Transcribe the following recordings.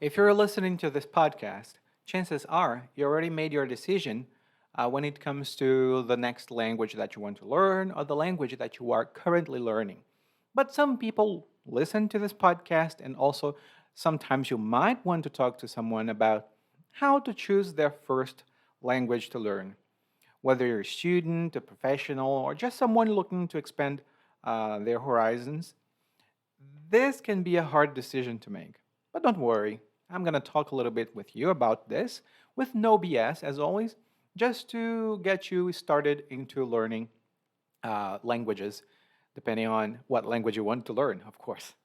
If you're listening to this podcast, chances are you already made your decision when it comes to the next language that you want to learn or the language that you are currently learning. But some people listen to this podcast, and also sometimes you might want to talk to someone about how to choose their first language to learn. Whether you're a student, a professional, or just someone looking to expand their horizons, this can be a hard decision to make. But don't worry, I'm going to talk a little bit with you about this with no BS, as always, just to get you started into learning languages, depending on what language you want to learn, of course.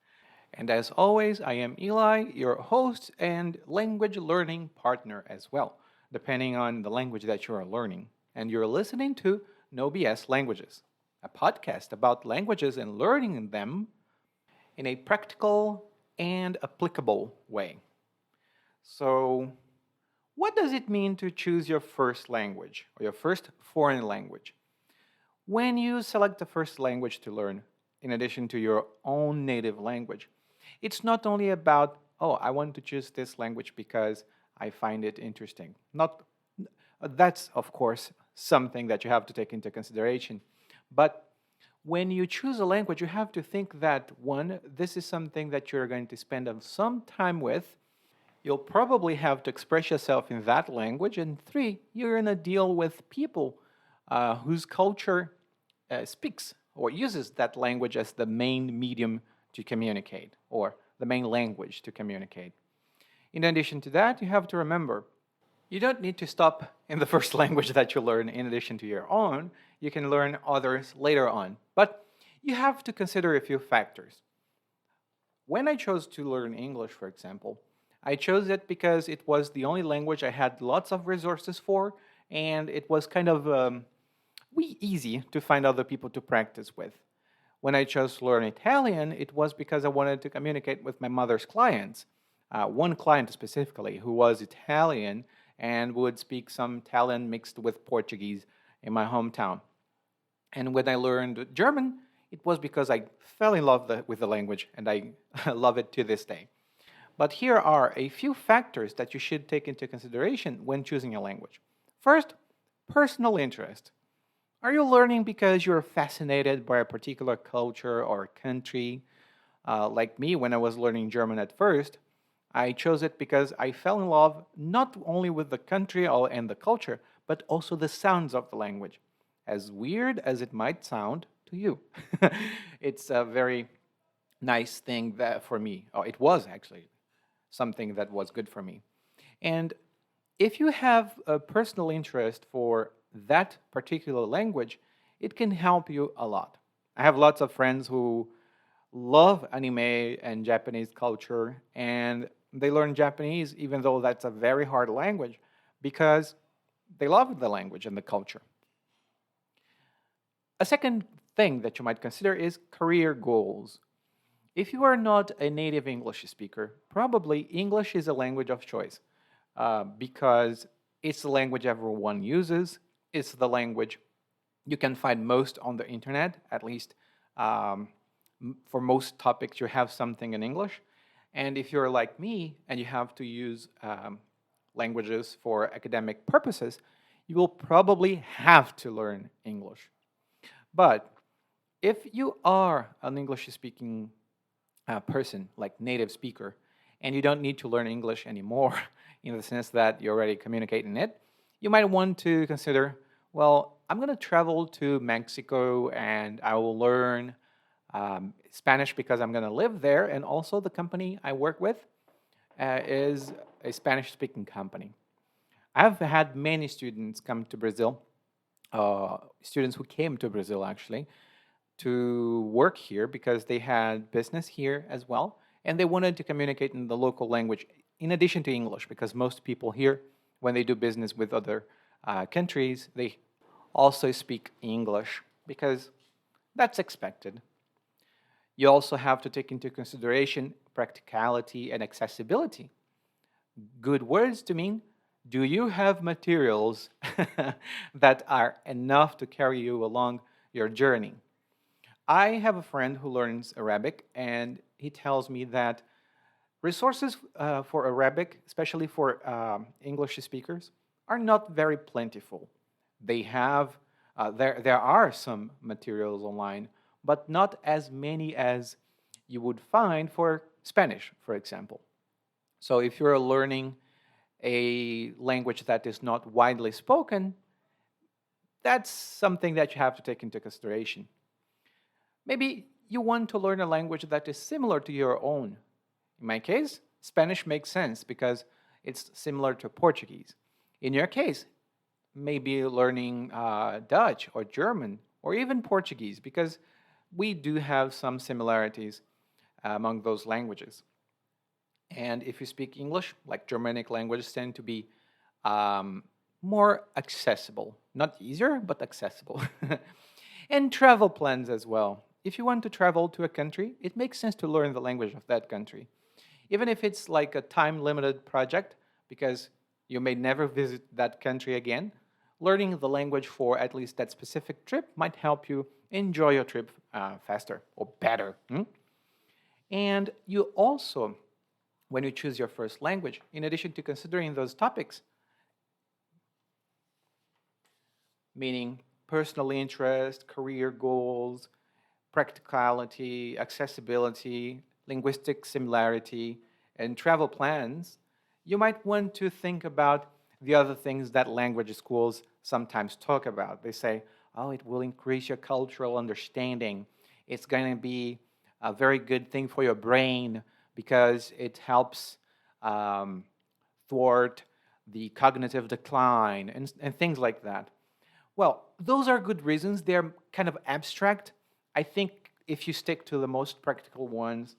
And as always, I am Eli, your host and language learning partner as well, depending on the language that you are learning. And you're listening to No BS Languages, a podcast about languages and learning them in a practical and applicable way. So, what does it mean to choose your first language or your first foreign language? When you select the first language to learn, in addition to your own native language, it's not only about, oh, I want to choose this language because I find it interesting. Not That's of course something that you have to take into consideration. But when you choose a language, you have to think that one, this is something that you're going to spend some time with. You'll probably have to express yourself in that language. And three, you're going to deal with people whose culture speaks or uses that language as the main medium to communicate or the main language to communicate. In addition to that, you have to remember you don't need to stop in the first language that you learn in addition to your own. You can learn others later on. But you have to consider a few factors. When I chose to learn English, for example, I chose it because it was the only language I had lots of resources for, and it was kind of easy to find other people to practice with. When I chose to learn Italian, it was because I wanted to communicate with my mother's clients. One client specifically who was Italian and would speak some Italian mixed with Portuguese in my hometown. And when I learned German, it was because I fell in love with the language and I love it to this day. But here are a few factors that you should take into consideration when choosing a language. First, personal interest. Are you learning because you're fascinated by a particular culture or country? Like me, when I was learning German at first, I chose it because I fell in love not only with the country and the culture, but also the sounds of the language. As weird as it might sound to you, it's a very nice thing that for me. Oh, it was actually something that was good for me. And if you have a personal interest for that particular language, it can help you a lot. I have lots of friends who love anime and Japanese culture, and they learn Japanese even though that's a very hard language because they love the language and the culture. A second thing that you might consider is career goals. If you are not a native English speaker, probably English is a language of choice because it's the language everyone uses. It's the language you can find most on the internet, at least um, for most topics, you have something in English. And if you're like me and you have to use languages for academic purposes, you will probably have to learn English. But if you are an English speaking person, like native speaker, and you don't need to learn English anymore in the sense that you already communicate in it, you might want to consider, well, I'm going to travel to Mexico and I will learn Spanish because I'm going to live there. And also, the company I work with is a Spanish speaking company. I've had many students come to Brazil, students who came to Brazil actually, to work here because they had business here as well. And they wanted to communicate in the local language in addition to English because most people here, when they do business with other countries, they also speak English because that's expected. You also have to take into consideration practicality and accessibility. Good words to mean, do you have materials that are enough to carry you along your journey? I have a friend who learns Arabic, and he tells me that Resources for Arabic, especially for English speakers, are not very plentiful. They have there are some materials online, but not as many as you would find for Spanish, for example. So if you're learning a language that is not widely spoken, that's something that you have to take into consideration. Maybe you want to learn a language that is similar to your own. In my case, Spanish makes sense because it's similar to Portuguese. In your case, maybe learning Dutch or German or even Portuguese because we do have some similarities among those languages. And if you speak English, like Germanic languages tend to be um, more accessible. Not easier, but accessible. And travel plans as well. If you want to travel to a country, it makes sense to learn the language of that country. Even if it's like a time limited project, because you may never visit that country again, learning the language for at least that specific trip might help you enjoy your trip faster or better. And you also, when you choose your first language, in addition to considering those topics, meaning personal interest, career goals, practicality, accessibility, linguistic similarity, and travel plans, you might want to think about the other things that language schools sometimes talk about. They say, oh, it will increase your cultural understanding. It's going to be a very good thing for your brain because it helps um, thwart the cognitive decline and things like that. Well, those are good reasons. They're kind of abstract. I think if you stick to the most practical ones,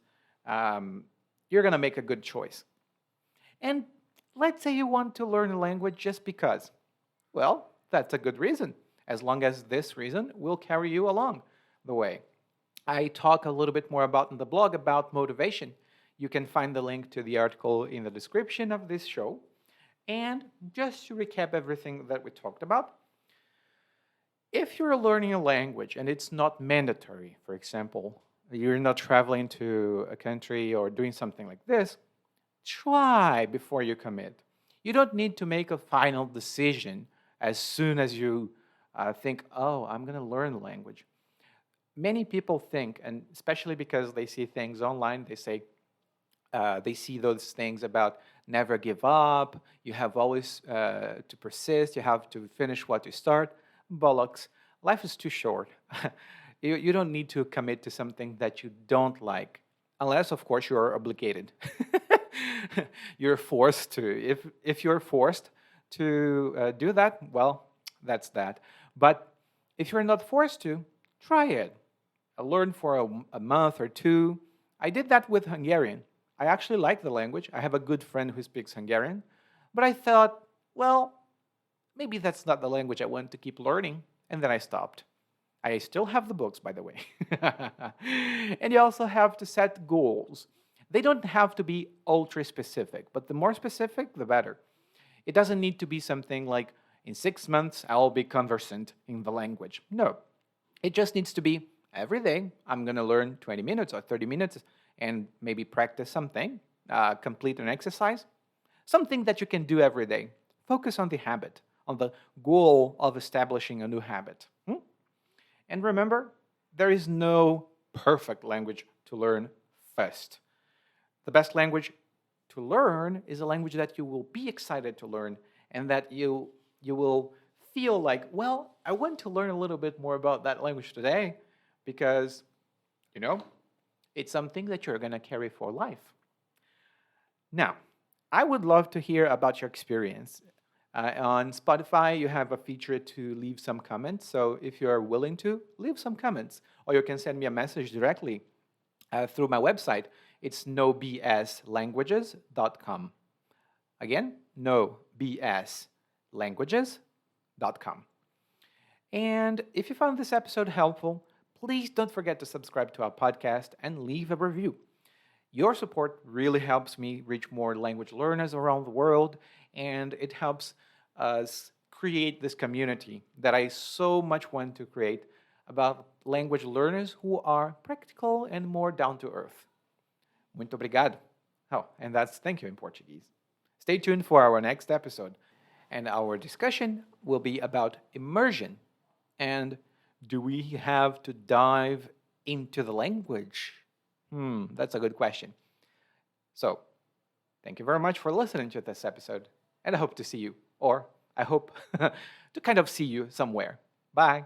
you're going to make a good choice. And let's say you want to learn a language just because. Well, that's a good reason, as long as this reason will carry you along the way. I talk a little bit more about in the blog about motivation. You can find the link to the article in the description of this show. And just to recap everything that we talked about, if you're learning a language and it's not mandatory, for example, you're not traveling to a country or doing something like this, try before you commit. You don't need to make a final decision as soon as you think, oh, I'm going to learn the language. Many people think, and especially because they see things online, they see those things about never give up, you have always to persist, you have to finish what you start. Bollocks. Life is too short. You don't need to commit to something that you don't like, unless, of course, you're obligated. You're forced to. If you're forced to do that, well, that's that. But if you're not forced to, try it. Learn for a month or two. I did that with Hungarian. I actually like the language. I have a good friend who speaks Hungarian. But I thought, well, maybe that's not the language I want to keep learning. And then I stopped. I still have the books, by the way. And you also have to set goals. They don't have to be ultra specific, but the more specific, the better. It doesn't need to be something like, in 6 months, I'll be conversant in the language. No. It just needs to be, every day, I'm going to learn 20 minutes or 30 minutes and maybe practice something, complete an exercise, something that you can do every day. Focus on the habit, on the goal of establishing a new habit. And remember, there is no perfect language to learn first. The best language to learn is a language that you will be excited to learn and that you will feel like, well, I want to learn a little bit more about that language today because, it's something that you're going to carry for life. Now, I would love to hear about your experience. On Spotify, you have a feature to leave some comments. So if you're willing to, leave some comments. Or you can send me a message directly through my website. It's nobslanguages.com. Again, nobslanguages.com. And if you found this episode helpful, please don't forget to subscribe to our podcast and leave a review. Your support really helps me reach more language learners around the world, and it helps us create this community that I so much want to create about language learners who are practical and more down to earth. Muito obrigado. Oh, and that's thank you in Portuguese. Stay tuned for our next episode. And our discussion will be about immersion. And do we have to dive into the language? That's a good question. So, thank you very much for listening to this episode. And I hope to see you, or I hope to kind of see you somewhere. Bye.